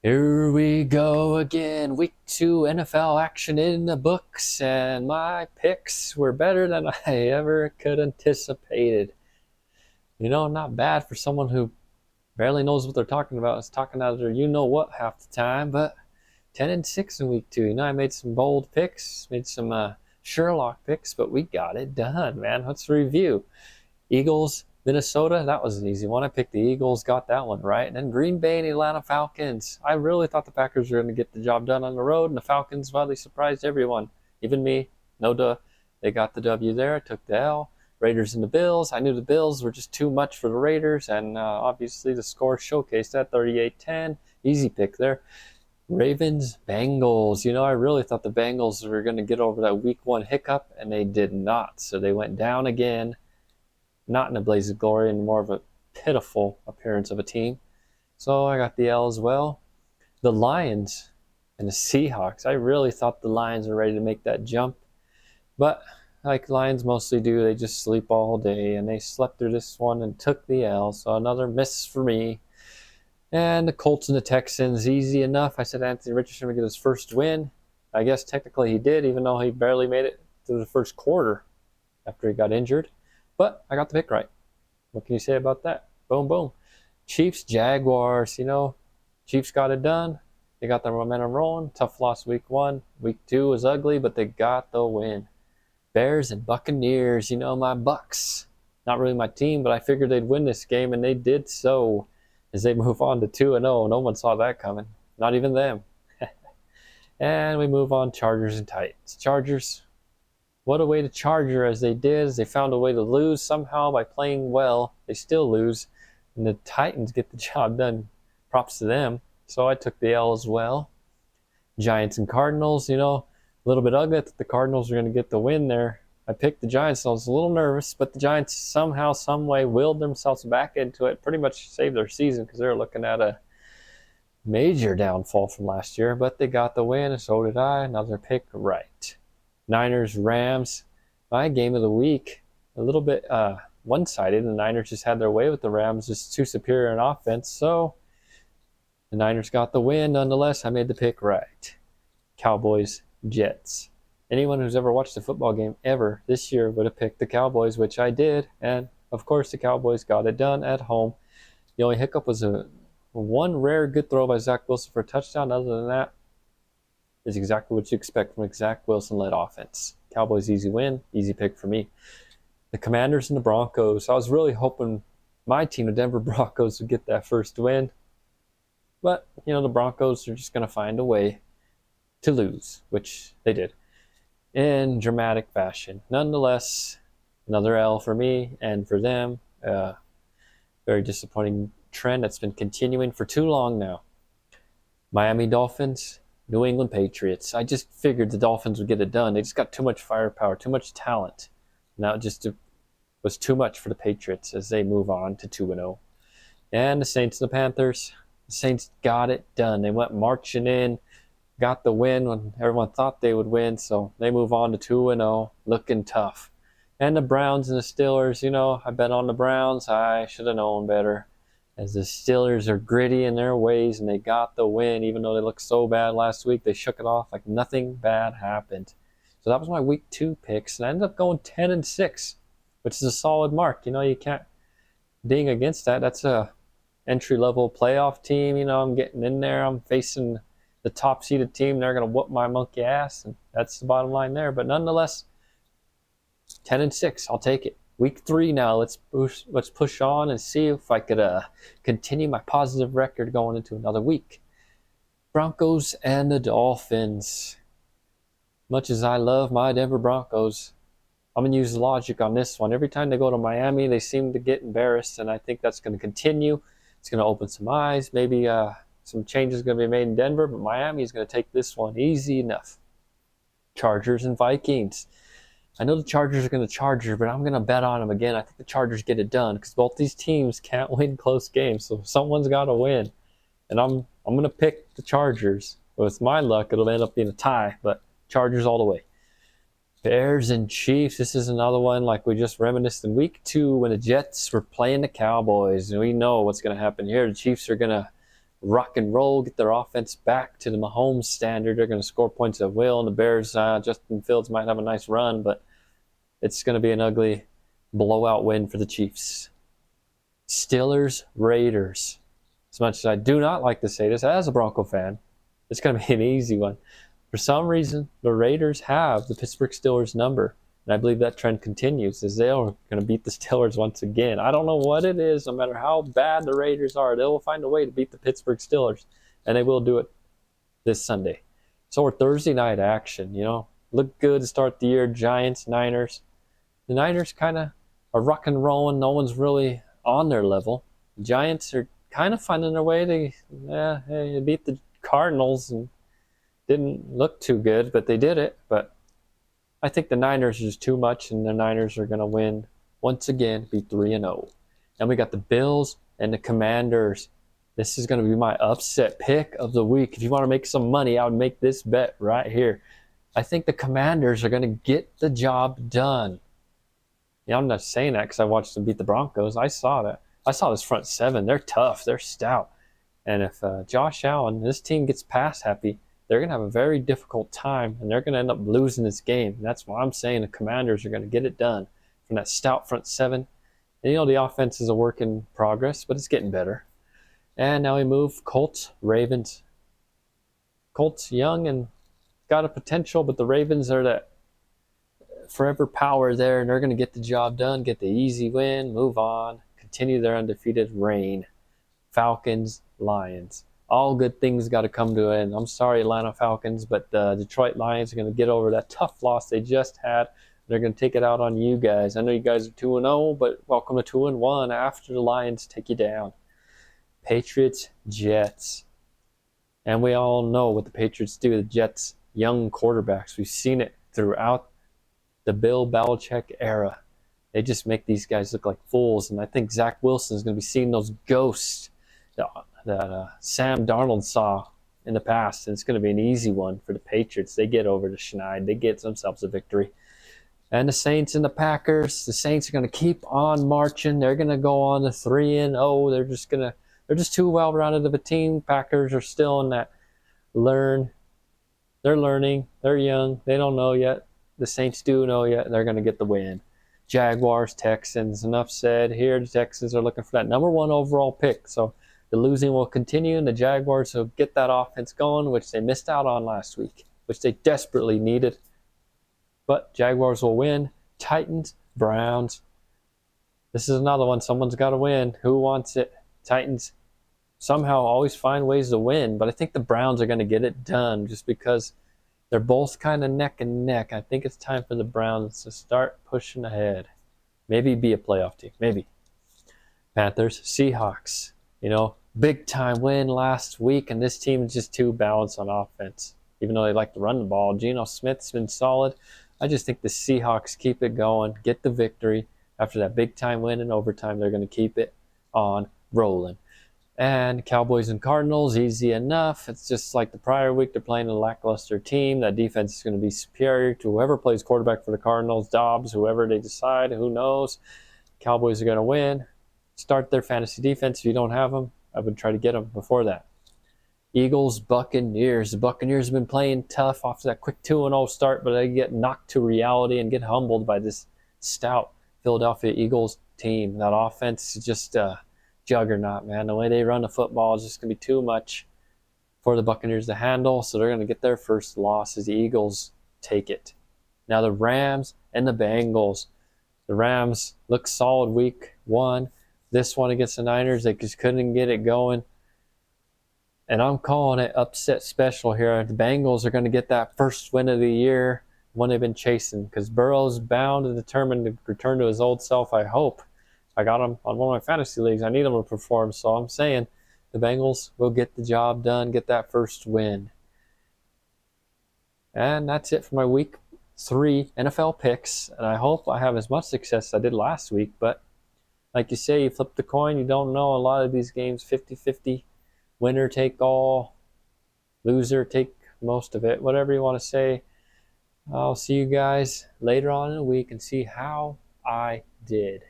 Here we go again. Week 2 NFL action in the books, and my picks were better than I ever could anticipated. Not bad for someone who barely knows what they're talking about. Is talking out of their you-know-what half the time, but 10-6 in week 2. I made some bold picks, made some Sherlock picks, but we got it done, man. Let's review. Eagles, Minnesota, that was an easy one. I picked the Eagles, got that one right. And then Green Bay and Atlanta Falcons. I really thought the Packers were going to get the job done on the road, and the Falcons, well, they surprised everyone, even me. No duh. They got the W there, took the L. Raiders and the Bills. I knew the Bills were just too much for the Raiders, and obviously the score showcased that 38-10. Easy pick there. Ravens, Bengals. I really thought the Bengals were going to get over that week 1 hiccup, and they did not. So they went down again, not in a blaze of glory, and more of a pitiful appearance of a team. So I got the L as well. The Lions and the Seahawks. I really thought the Lions were ready to make that jump, but like Lions mostly do, they just sleep all day, and they slept through this one and took the L. So another miss for me. And the Colts and the Texans, easy enough. I said Anthony Richardson would get his first win. I guess technically he did, even though he barely made it through the first quarter after he got injured. But I got the pick right. What can you say about that? Boom, boom. Chiefs, Jaguars. Chiefs got it done. They got their momentum rolling. Tough loss week 1. Week 2 was ugly, but they got the win. Bears and Buccaneers. My Bucks. Not really my team, but I figured they'd win this game, and they did so as they move on to 2-0. No one saw that coming. Not even them. And we move on, Chargers and Titans. Chargers, what a way to charger as they did, as they found a way to lose somehow by playing well. They still lose, and the Titans get the job done. Props to them. So I took the L as well. Giants and Cardinals, a little bit ugly. I thought the Cardinals were going to get the win there. I picked the Giants, so I was a little nervous, but the Giants somehow, some way willed themselves back into it. Pretty much saved their season because they were looking at a major downfall from last year, but they got the win, and so did I. Another pick right. Niners, Rams, my game of the week. A little bit one-sided. The Niners just had their way with the Rams, just too superior in offense. So the Niners got the win. Nonetheless, I made the pick right. Cowboys, Jets. Anyone who's ever watched a football game ever this year would have picked the Cowboys, which I did. And, of course, the Cowboys got it done at home. The only hiccup was one rare good throw by Zach Wilson for a touchdown. Other than that, is exactly what you expect from a Zach Wilson-led offense. Cowboys, easy win, easy pick for me. The Commanders and the Broncos. I was really hoping my team, the Denver Broncos, would get that first win. But, the Broncos are just going to find a way to lose, which they did in dramatic fashion. Nonetheless, another L for me and for them. Very disappointing trend that's been continuing for too long now. Miami Dolphins, New England Patriots. I just figured the Dolphins would get it done. They just got too much firepower, too much talent. Now it just was too much for the Patriots as they move on to 2-0. And the Saints and the Panthers. The Saints got it done. They went marching in, got the win when everyone thought they would win, so they move on to 2-0, looking tough. And the Browns and the Steelers, I bet on the Browns. I should have known better, as the Steelers are gritty in their ways, and they got the win. Even though they looked so bad last week, they shook it off like nothing bad happened. So that was my week 2 picks, and I ended up going 10-6, which is a solid mark. You can't ding against that. That's a entry-level playoff team. I'm getting in there. I'm facing the top-seeded team. They're going to whoop my monkey ass, and that's the bottom line there. But nonetheless, 10-6, I'll take it. Week 3 now. Let's push on and see if I could continue my positive record going into another week. Broncos and the Dolphins. Much as I love my Denver Broncos, I'm going to use logic on this one. Every time they go to Miami, they seem to get embarrassed, and I think that's going to continue. It's going to open some eyes. Maybe some changes going to be made in Denver, but Miami is going to take this one easy enough. Chargers and Vikings. I know the Chargers are going to Charger, but I'm going to bet on them again. I think the Chargers get it done because both these teams can't win close games, so someone's got to win. And I'm going to pick the Chargers. With my luck, it'll end up being a tie, but Chargers all the way. Bears and Chiefs. This is another one like we just reminisced in week 2 when the Jets were playing the Cowboys. And we know what's going to happen here. The Chiefs are going to rock and roll, get their offense back to the Mahomes standard. They're going to score points at will, and the Bears, Justin Fields might have a nice run, but it's going to be an ugly blowout win for the Chiefs. Steelers, Raiders. As much as I do not like to say this as a Bronco fan, it's going to be an easy one. For some reason, the Raiders have the Pittsburgh Steelers number, and I believe that trend continues as they are going to beat the Steelers once again. I don't know what it is. No matter how bad the Raiders are, they will find a way to beat the Pittsburgh Steelers, and they will do it this Sunday. So our Thursday night action, look good to start the year. Giants, Niners. The Niners kind of are rock and rolling. No one's really on their level. The Giants are kind of finding their way to beat the Cardinals and didn't look too good, but they did it. But I think the Niners are just too much, and the Niners are going to win once again, be 3-0. Then we got the Bills and the Commanders. This is going to be my upset pick of the week. If you want to make some money, I would make this bet right here. I think the Commanders are going to get the job done. I'm not saying that because I watched them beat the Broncos. I saw that. I saw this front seven. They're tough. They're stout. And if Josh Allen, this team gets pass happy, they're going to have a very difficult time, and they're going to end up losing this game. And that's why I'm saying the Commanders are going to get it done from that stout front seven. And the offense is a work in progress, but it's getting better. And now we move Colts, Ravens. Colts young and got a potential, but the Ravens are that forever power there, and they're going to get the job done, get the easy win, move on, continue their undefeated reign. Falcons, Lions. All good things got to come to an end. I'm sorry, Atlanta Falcons, but the Detroit Lions are going to get over that tough loss they just had. They're going to take it out on you guys. I know you guys are 2-0, but welcome to 2-1 after the Lions take you down. Patriots, Jets. And we all know what the Patriots do. The Jets, young quarterbacks. We've seen it throughout the Bill Belichick era. They just make these guys look like fools. And I think Zach Wilson is going to be seeing those ghosts that Sam Darnold saw in the past. And it's going to be an easy one for the Patriots. They get over to Schneid. They get themselves a victory. And the Saints and the Packers. The Saints are going to keep on marching. They're going to go on to 3-0. They're just too well-rounded of a team. Packers are still in that learn. They're learning. They're young. They don't know yet. The Saints do know yet. They're going to get the win. Jaguars, Texans. Enough said here. The Texans are looking for that number 1 overall pick. So the losing will continue, and the Jaguars will get that offense going, which they missed out on last week, which they desperately needed. But Jaguars will win. Titans, Browns. This is another one. Someone's got to win. Who wants it? Titans somehow always find ways to win, but I think the Browns are going to get it done just because they're both kind of neck and neck. I think it's time for the Browns to start pushing ahead. Maybe be a playoff team. Maybe. Panthers, Seahawks. Big time win last week, and this team is just too balanced on offense. Even though they like to run the ball, Geno Smith's been solid. I just think the Seahawks keep it going, get the victory. After that big time win in overtime, they're going to keep it on rolling. And Cowboys and Cardinals, easy enough. It's just like the prior week. They're playing a lackluster team. That defense is going to be superior to whoever plays quarterback for the Cardinals, Dobbs, whoever they decide, who knows. Cowboys are going to win. Start their fantasy defense. If you don't have them, I would try to get them before that. Eagles, Buccaneers. The Buccaneers have been playing tough off that quick 2-0 start, but they get knocked to reality and get humbled by this stout Philadelphia Eagles team. That offense is just juggernaut, man. The way they run the football is just going to be too much for the Buccaneers to handle, so they're going to get their first loss as the Eagles take it. Now the Rams and the Bengals. The Rams look solid week 1. This one against the Niners, they just couldn't get it going. And I'm calling it upset special here. The Bengals are going to get that first win of the year, one they've been chasing, because Burrow's bound and determined to return to his old self, I hope. I got him on one of my fantasy leagues. I need him to perform, so I'm saying the Bengals will get the job done, get that first win. And that's it for my week 3 NFL picks, and I hope I have as much success as I did last week, but like you say, you flip the coin, you don't know. A lot of these games, 50-50, winner take all, loser take most of it, whatever you want to say. I'll see you guys later on in the week and see how I did.